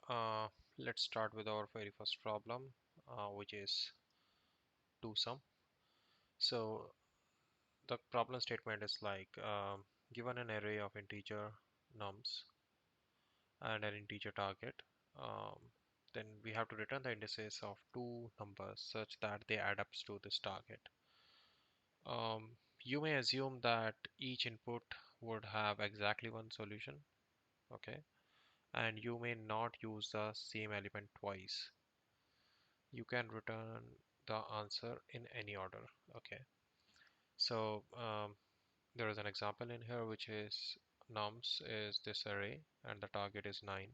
Uh, let's start with our very first problem, which is do sum. So the problem statement is like given an array of integer nums and an integer target, um, then we have to return the indices of two numbers such that they add up to this target. You may assume that each input would have exactly one solution, okay, and you may not use the same element twice. You can return the answer in any order. Okay, so there is an example in here which is nums is this array and the target is 9.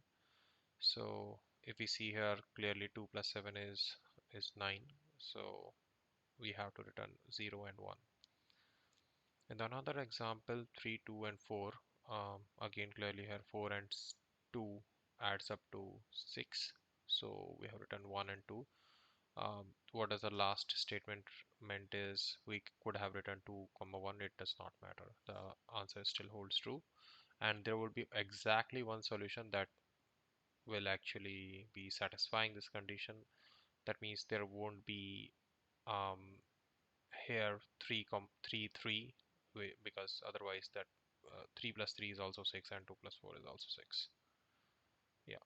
So if we see here clearly 2 plus 7 is 9, so we have to return 0 and 1. In another example, 3, 2 and 4, again clearly here 4 and 2 adds up to 6, so we have written 1 and 2. What does the last statement meant is we could have written 2 comma 1. It does not matter, the answer still holds true, and there would be exactly one solution that will actually be satisfying this condition. That means there won't be um, here 3 3 because otherwise that 3 plus 3 is also 6 and 2 plus 4 is also 6. Yeah,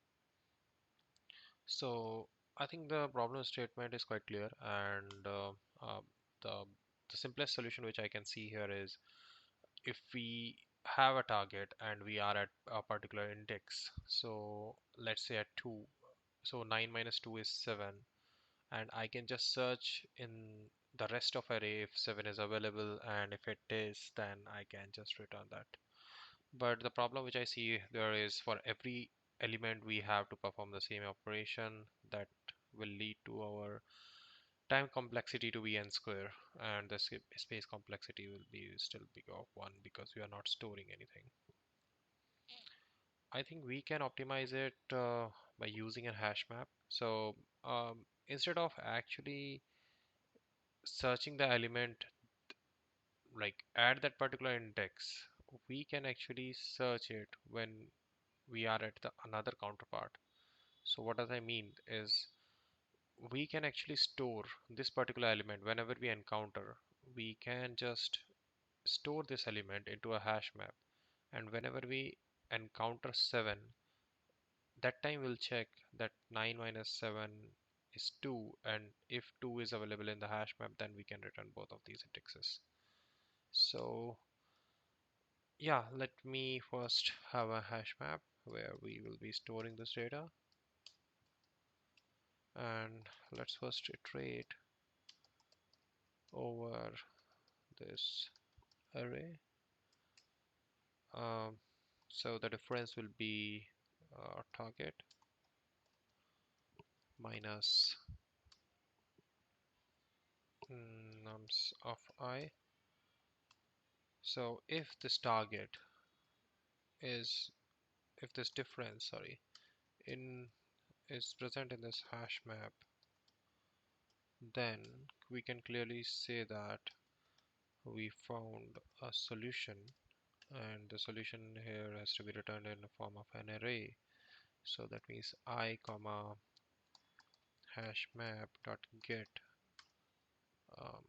so I think the problem statement is quite clear, and the the simplest solution which I can see here is if we have a target and we are at a particular index, so let's say at 2, so 9 minus 2 is 7, and I can just search in the rest of array if 7 is available, and if it is, then I can just return that. But the problem which I see there is for every element we have to perform the same operation that will lead to our time complexity to be n square, and the space complexity will be still big of 1 because we are not storing anything. I think we can optimize it by using a hash map. So instead of actually searching the element like at that particular index, we can actually search it when we are at the another counterpart. So what does I mean is we can actually store this particular element whenever we encounter. We can just store this element into a hash map, and whenever we encounter 7, that time we'll check that 9 minus 7 is 2, and if 2 is available in the hash map, then we can return both of these indexes. So yeah, let me first have a hash map where we will be storing this data, and let's first iterate over this array. um, so the difference will be target minus nums of I. So if this target is, if this difference, sorry, in is present in this hash map, then we can clearly say that we found a solution, and the solution here has to be returned in the form of an array. So that means I comma hash map dot get um,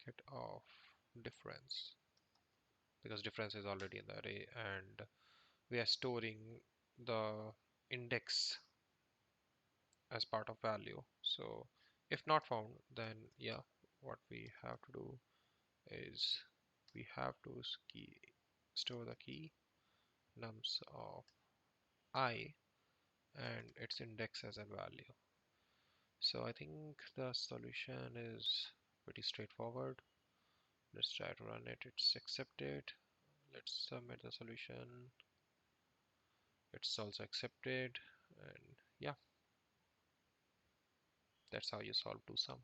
get of difference, because difference is already in the array and we are storing the index as part of value. So if not found, then yeah, what we have to do is we have to store the key nums of I and its index as a value. So I think the solution is pretty straightforward. Let's try to run it. It's accepted. Let's submit the solution. It's also accepted, and yeah, that's how you solve do sum.